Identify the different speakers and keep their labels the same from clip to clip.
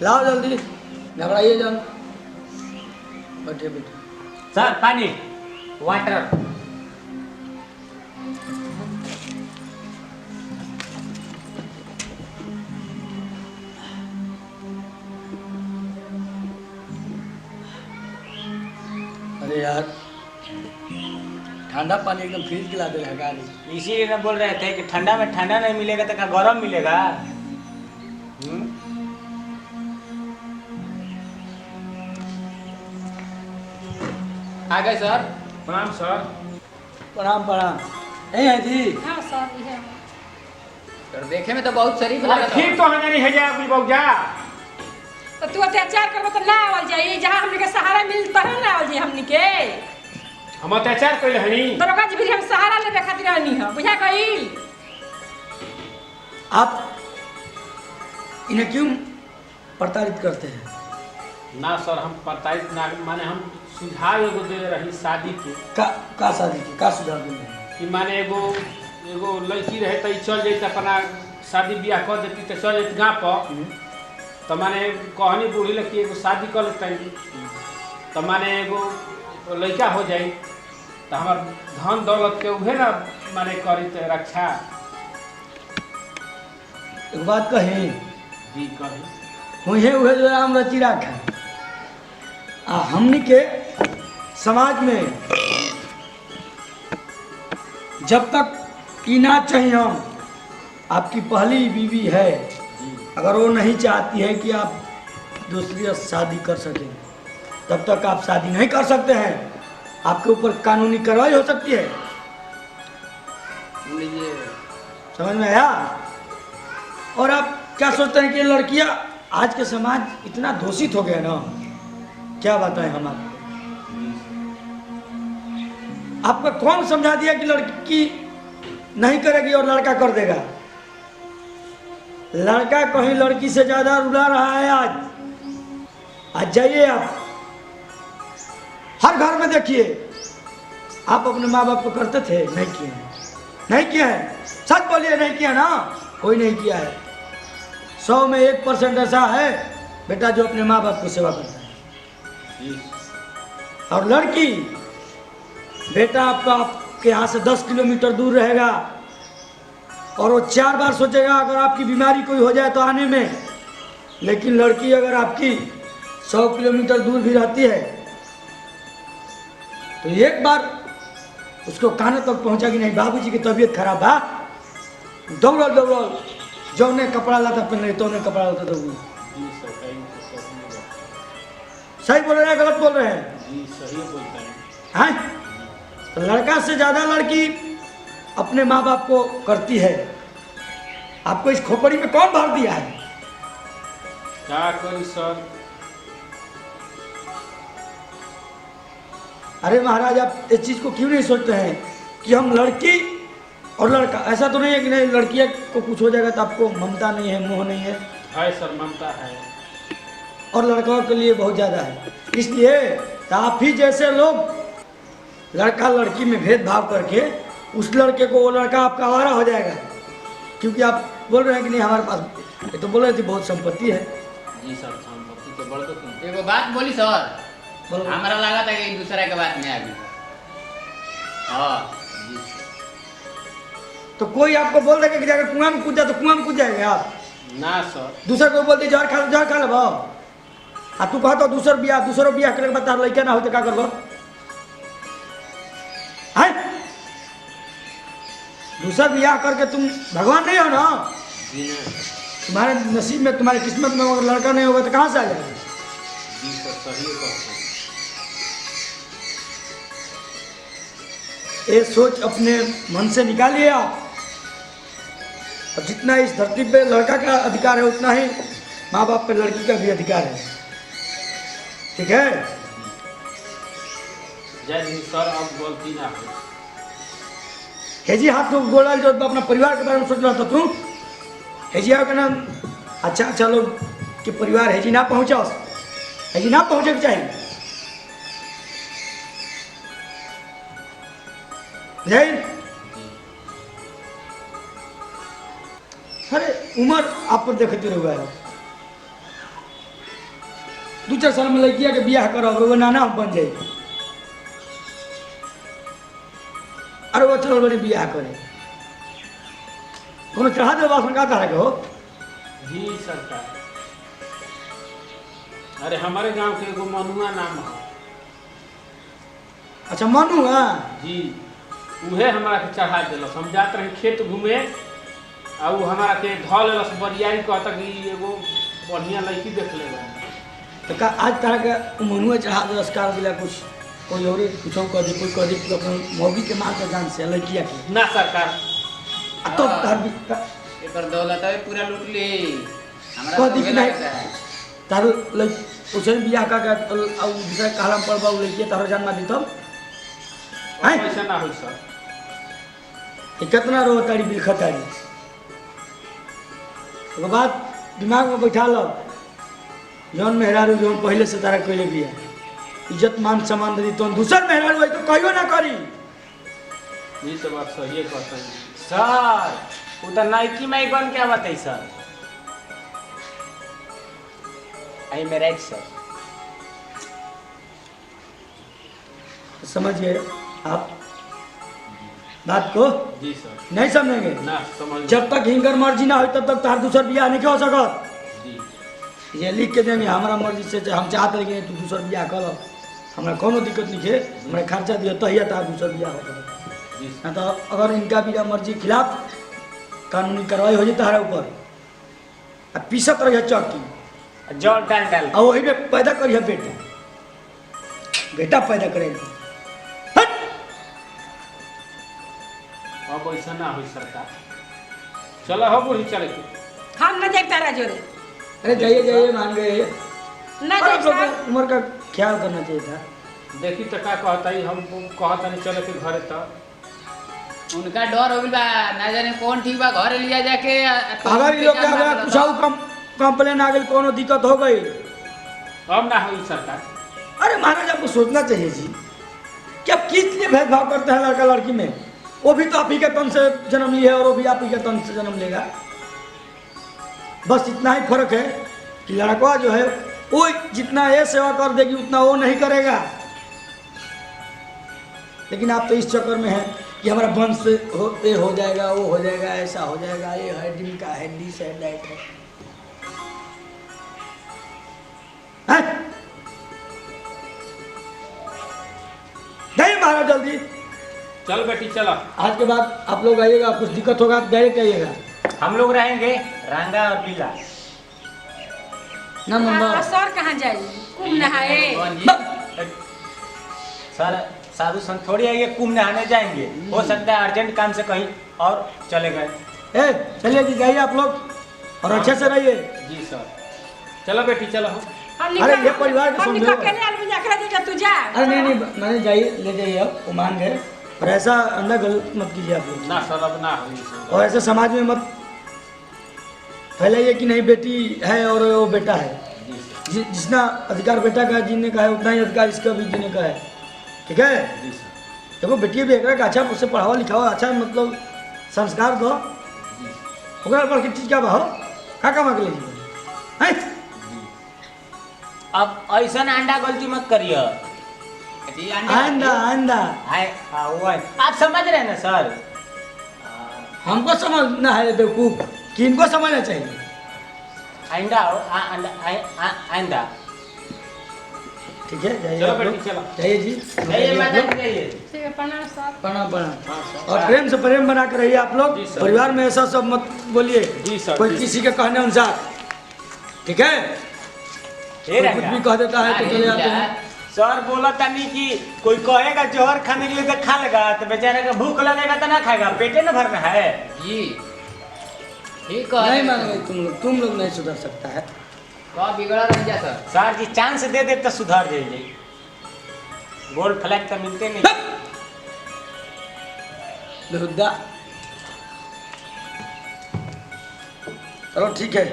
Speaker 1: लाओ जल्दी, घबराइए जान। बैठे बैठे।
Speaker 2: सर पानी, वाटर।
Speaker 1: अरे यार, ठंडा पानी एकदम फ्रीज खिला दे लगा रही।
Speaker 2: इसीलिए ना बोल रहे थे कि ठंडा में ठंडा नहीं मिलेगा तो क्या गरम मिलेगा।
Speaker 3: आ गए सर।
Speaker 2: प्रणाम सर।
Speaker 1: प्रणाम प्रणाम। नहीं है जी?
Speaker 4: हाँ सर ये है।
Speaker 3: सर देखे में तो बहुत शरीफ लगा था।
Speaker 2: ठीक तो हमें नहीं है जा कुछ बहुजा।
Speaker 4: तो तू अत्याचार करबो तो ना आवल जाई, जहाँ हमने के सहारा मिल तहन ना आवल जाई हमनी के।
Speaker 2: हम अत्याचार कइले हनी।
Speaker 4: दरोगा जी भी हम सहारा लेबे खातिर रहनी है, बुझा गइल?
Speaker 1: आप इन्हें क्यों प्रताड़ित करते हैं?
Speaker 2: ना सर हम प्रताड़ित ना माने हम सुझाव एगो दे रही शादी के।
Speaker 1: का शादी की का सुझाव दे रहे हैं?
Speaker 2: कि माने एगो लड़की रहे तो चल जाती अपना शादी ब्याह कर देती तो चल जाती गाँव पर। तो माने कहनी बूढ़ी लड़की एगो शादी कर लेते तो माने एगो लड़का हो जाए तो हमार धन दौलत के उहे ना माने करी तो रक्षा।
Speaker 1: एक बात कही
Speaker 2: जी कही।
Speaker 1: हुए हुए जो राम रची राखा हमनी के समाज में जब तक ई ना चाहिए हम आपकी पहली बीवी है, अगर वो नहीं चाहती है कि आप दूसरी से शादी कर सकें तब तक आप शादी नहीं कर सकते हैं। आपके ऊपर कानूनी कार्रवाई हो सकती है। समझ में आया? और आप क्या सोचते हैं कि लड़कियां आज के समाज इतना दूषित हो गया ना, क्या बताएं हम आपको कौन समझा दिया कि लड़की नहीं करेगी और लड़का कर देगा? लड़का कहीं लड़की से ज्यादा रुला रहा है। आज जाइए आप हर घर में देखिए। आप अपने माँ बाप को करते थे? नहीं किए हैं। नहीं किया है, सच बोलिए नहीं किया ना? कोई नहीं किया है। 100 में 1% ऐसा है बेटा जो अपने माँ बाप को सेवा करता है। और लड़की बेटा आपके यहाँ से 10 किलोमीटर दूर रहेगा और वो 4 बार सोचेगा अगर आपकी बीमारी कोई हो जाए तो आने में। लेकिन लड़की अगर आपकी 100 किलोमीटर दूर भी रहती है तो एक बार उसको कानों तक पहुंचा कि नहीं बाबूजी की तबीयत खराब है, दौड़ो जो ने कपड़ा लाता पहन तो ने कपड़ा लाता दौड़ी। सही बोल रहे हैं गलत बोल रहे हैं?
Speaker 2: जी सही बोलते हैं।
Speaker 1: तो लड़का से ज्यादा लड़की अपने माँ बाप को करती है। आपको इस खोपड़ी में कौन भर दिया है?
Speaker 2: क्या करी सर?
Speaker 1: अरे महाराज आप इस चीज को क्यों नहीं सोचते हैं कि हम लड़की और लड़का, ऐसा तो नहीं है कि नहीं लड़कियां को कुछ हो जाएगा तो आपको ममता नहीं है, मोह नहीं है?
Speaker 2: है सर, ममता है।
Speaker 1: और लड़कों के लिए बहुत ज्यादा है। इसलिए आप ही जैसे लोग लड़का लड़की में भेदभाव करके उस लड़के को वो लड़का आपका आवारा हो जाएगा। क्योंकि आप बोल रहे हैं कि नहीं हमारे पास, ये तो बोल रहे थे बहुत संपत्ति है।
Speaker 2: जी सर संपत्ति तो बढ़ तो
Speaker 3: एगो बात बोली सर,
Speaker 1: बोलो।
Speaker 3: हमारा लगा था कि दूसरा के बात में आ गई। हाँ
Speaker 1: तो कोई आपको बोल देगा कि जाकर कुआं में कूद जा तो कुआं में कूद जाएंगे आप?
Speaker 2: ना सर।
Speaker 1: दूसरे को बोलते जहर खा लेबो आ तू कह तो दूसर बियाह करे के बाद तार लड़का ना हो तो क्या करबो? है दूसरा बियाह करके तुम भगवान नहीं हो ना?
Speaker 2: जी नहीं।
Speaker 1: तुम्हारे नसीब में तुम्हारी किस्मत में अगर लड़का नहीं होगा तो कहाँ से आ जाएगा?
Speaker 2: जी सर सही कहते हैं।
Speaker 1: ये सोच अपने मन से निकालिए आप। और जितना इस धरती पे लड़का का अधिकार है उतना ही माँ बाप पे लड़की का भी अधिकार है। ठीक है?
Speaker 2: जय हिंद सर, अब गलती ना हो।
Speaker 1: हेजी हाथ तो बोला जो अपना परिवार के बारे में सोच रहा था तू। हेजी आओ के नाम अच्छा लोग के परिवार हेजी ना पहुँचाओ, हेजी ना पहुँचे के चाहिए। जय अरे उम्र आप पर देखते रहुआ है। 2-4 साल में लड़किया के बियाह करब वो नाना हम बन जाए। अरे वो चल बड़ी बियाह करे कोनो चढ़ा दे बासन का तरह के हो।
Speaker 2: जी सरकार। अरे हमारे गांव के एगो मनुआ नाम है।
Speaker 1: अच्छा मनु है
Speaker 2: जी उहे हमारा के चढ़ा दिलस। हम जात रहे खेत घूमे आ उ हमारा के धऽ लेलस बरियारी कहता कि एगो बढ़िया लड़की देख लेगा।
Speaker 1: तो का आज तरह के मनुआ चढ़ा दे अस्कार दिला कुछ कोई और कुछ कर दे कोई कर दे तो अपन मौगी के मां के जान से लड़किया के
Speaker 2: ना सरकार।
Speaker 1: आ तो
Speaker 3: एकर दौलत है पूरा लूट ली। हमरा
Speaker 1: को
Speaker 3: तो
Speaker 1: दिख
Speaker 3: उहे
Speaker 1: नहीं
Speaker 3: लगता है।
Speaker 1: तारो उसे बियाह का और दूसरा कालम पर बाऊ लड़की तारो जान ना दी तब हैं
Speaker 2: ऐसा ना होई सर।
Speaker 1: ये कितना रो तारी बिलखतारी तो बात दिमाग में बैठा लो जौन मेहरारू जौन पहले से तारा कोई बिया इज्जत मान सम्मान दी तो दूसर मेहरारू है तो कहियो ना करी।
Speaker 2: ये तो बात सही है कहता है
Speaker 5: सर वो तो नाइकी माई बन के आवत है सर। आई मे राइट सर।
Speaker 1: समझिए आप बात को
Speaker 2: जी सर।
Speaker 1: नहीं समझेंगे
Speaker 2: ना समझ
Speaker 1: जब तक हिंगर मर्जी ना हो तब तक तार दूसर बियाह नहीं हो सकत।
Speaker 2: जी
Speaker 1: ये लिख के देंगे हमारा मर्जी से हम चाहते हैं कि तू दूसर बियाह कर हमरा कोनो दिक्कत नहीं है हमरा खर्चा दियो तहिया तार दूसर बियाह हो
Speaker 2: जी
Speaker 1: ना तो अगर इनका भी मर्जी खिलाफ कानूनी कार्रवाई हो जाए तारा ऊपर आ पीसत रहिए चौकी
Speaker 5: जल डाल डाल
Speaker 1: और वही में पैदा करिए बेटा बेटा पैदा करेंगे।
Speaker 2: अब ऐसा ना होई सरकार। चलो हो बुढ़ी चले के।
Speaker 4: हम न देखता रह जोरे
Speaker 1: अरे जाइए जाइए मान गए
Speaker 4: न
Speaker 1: और आप
Speaker 4: देख
Speaker 1: लोग
Speaker 4: साहब।
Speaker 1: को उम्र का ख्याल करना चाहिए था।
Speaker 2: देखी तो का कहता ही हम कहता नहीं चले के घरे तो
Speaker 3: उनका डर हो गइल बा ना जाने कौन ठीक बा घरे लिया जाके
Speaker 1: अगर ये लोग के अगर कुछ कंप्लेन आ गई कोनो दिक्कत हो गई
Speaker 2: अब ना होई सरकार।
Speaker 1: अरे महाराज आपको सोचना चाहिए जी कि आप किस लिए भेदभाव करते हैं लड़का लड़की में। वो भी तो आप ही के तन से जन्म ली है और वो भी आप ही के तन से जन्म लेगा। बस इतना ही फर्क है कि लड़का जो है वो जितना ये सेवा कर देगी उतना वो नहीं करेगा। लेकिन आप तो इस चक्कर में हैं कि हमारा वंश ये हो जाएगा वो हो जाएगा ऐसा हो जाएगा ये है ड्रीम का है दिस है दैट है। जाइए महाराज जल्दी।
Speaker 2: चल बेटी चलो।
Speaker 1: आज के बाद आप लोग आइएगा कुछ दिक्कत होगा आप डायरेक्ट आइएगा।
Speaker 5: हम लोग रहेंगे रंगा और पीला।
Speaker 1: ना नंबर
Speaker 4: सर कहाँ जाई कुम नहाए।
Speaker 5: सर साधु संत थोड़ी आएंगे कुंभ नहाने जाएंगे। हो सकता है अर्जेंट काम से कहीं और चले गए।
Speaker 1: ए चलिए जी जाइए आप लोग और अच्छे से रहिए।
Speaker 2: जी सर। चलो बेटी चलो।
Speaker 1: अरे ये परिवार के
Speaker 4: हम
Speaker 1: समझो।
Speaker 4: अकेले आदमी जाकर देगा तू जा।
Speaker 1: अरे नहीं मैंने जाइए ले जाइए आप वो मान गए और ऐसा अंदर गलत मत कीजिए आप लोग।
Speaker 2: ना सर अब ना होई सर।
Speaker 1: और ऐसे समाज में मत फैलाइए कि नहीं बेटी है और वो बेटा है।
Speaker 2: जी सर।
Speaker 1: जितना अधिकार बेटा का जीने का है उतना ही अधिकार इसका भी जीने का है। ठीक है
Speaker 2: जी सर।
Speaker 1: देखो बेटी भी एक अच्छा उससे पढ़ाओ लिखाओ अच्छा मतलब संस्कार दो ओकरा पर की चीज क्या भाव का कमा के ले जीवन हैं।
Speaker 5: अब ऐसा अंडा गलती मत करिए।
Speaker 1: आइंदा आइंदा
Speaker 5: आप समझ रहे हैं ना सर।
Speaker 1: हमको समझना है बेवकूफ कि इनको समझना चाहिए।
Speaker 5: आइंदा आइंदा
Speaker 1: ठीक है जाइए
Speaker 2: चलो
Speaker 1: आप लोग।
Speaker 2: बेटी चलो।
Speaker 1: जाइए जी
Speaker 5: जाइए माता जी जाइए।
Speaker 4: ठीक है प्रणाम सर।
Speaker 1: प्रणाम प्रणाम और प्रेम से प्रेम बना कर रहिए आप लोग।
Speaker 2: जी सर।
Speaker 1: परिवार में ऐसा सब मत बोलिए
Speaker 2: जी सर,
Speaker 1: कोई
Speaker 2: जी।
Speaker 1: किसी के कहने अनुसार। ठीक है
Speaker 5: हे
Speaker 1: कोई कुछ भी कह देता है तो चले जाते हैं।
Speaker 5: सर बोला था नहीं कि कोई कहेगा जोहर खाने के लिए तो खा लेगा तो बेचारे का भूख लगेगा तो ना खाएगा पेटे न भरना है।
Speaker 3: जी ठीक है।
Speaker 1: नहीं मानेंगे तुम लोग नहीं सुधर सकता है।
Speaker 3: कब बिगड़ा रह जा सर।
Speaker 5: सर जी चांस दे दे तो सुधार जाइए। गोल्ड फ्लैग तो मिलते नहीं।
Speaker 1: बेहुदा चलो ठीक है।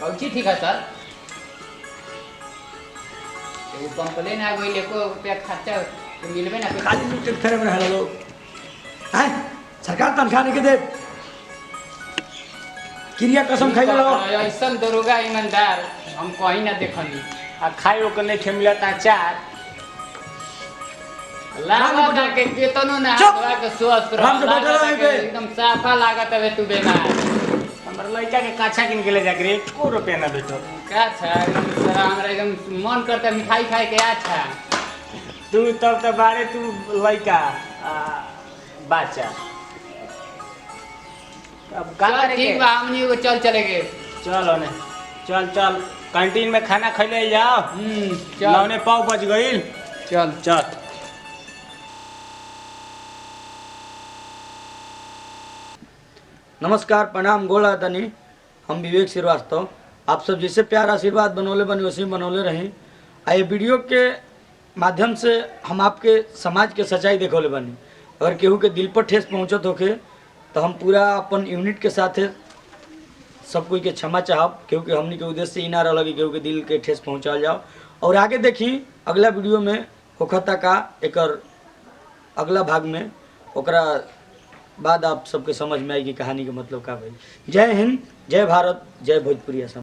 Speaker 3: कौन सी ठीक है सर। वो कंप्लेन आ गई एको रुपया खर्चा मिलबे ना करी।
Speaker 1: खाली लूट फेरे में रहे लोग हैं सरकार तनख्वाह नहीं के दे क्रिया कसम खाई लो।
Speaker 3: ऐसा दरोगा ईमानदार हम कहीं ना देखनी।
Speaker 5: आ खाए ओके नहीं खे मिलता अचार।
Speaker 3: लागा था के केतनो ना
Speaker 1: चुप!
Speaker 3: हाथवा के स्वस्थ
Speaker 1: आराम से बैठल रह बे।
Speaker 3: एकदम साफा लागत है तू बेमार।
Speaker 5: हमर लड़का के काछा किन के ले जा रे, को रुपया ना बेटो।
Speaker 3: का था एकदम सारा हमरा एकदम मन करता मिठाई खाए के अच्छा।
Speaker 5: तू तब तो बारे तू लड़का बच्चा। अब का
Speaker 3: चल
Speaker 5: करे
Speaker 3: ठीक
Speaker 5: के?
Speaker 3: बा हमनी को चल चलेगे।
Speaker 5: चलो ने, चल चल कैंटीन में खाना खैले जाओ।
Speaker 3: चल
Speaker 5: लौने पाव बच गईल।
Speaker 3: चल
Speaker 5: चल।
Speaker 1: नमस्कार, प्रणाम, गोला तनी। हम विवेक श्रीवास्तव। आप सब जैसे प्यार आशीर्वाद बनौले बनी वैसे ही बनौले रहें। आ ये वीडियो के माध्यम से हम आपके समाज के सच्चाई देखौले बनी। अगर केहू के दिल पर ठेस पहुँचत होके तो हम पूरा अपन यूनिट के साथ सब कोई के क्षमा चाहब। केहू के हमनी के उद्देश्य ही ना रहा कि केहू के दिल के ठेस पहुँचा जाओ। और आगे देखी अगला वीडियो में होखता का एकर अगला भाग में, ओकरा बाद आप सबके समझ में आएगी कहानी के मतलब का भाई। जय हिंद, जय भारत, जय भोजपुरिया समाज।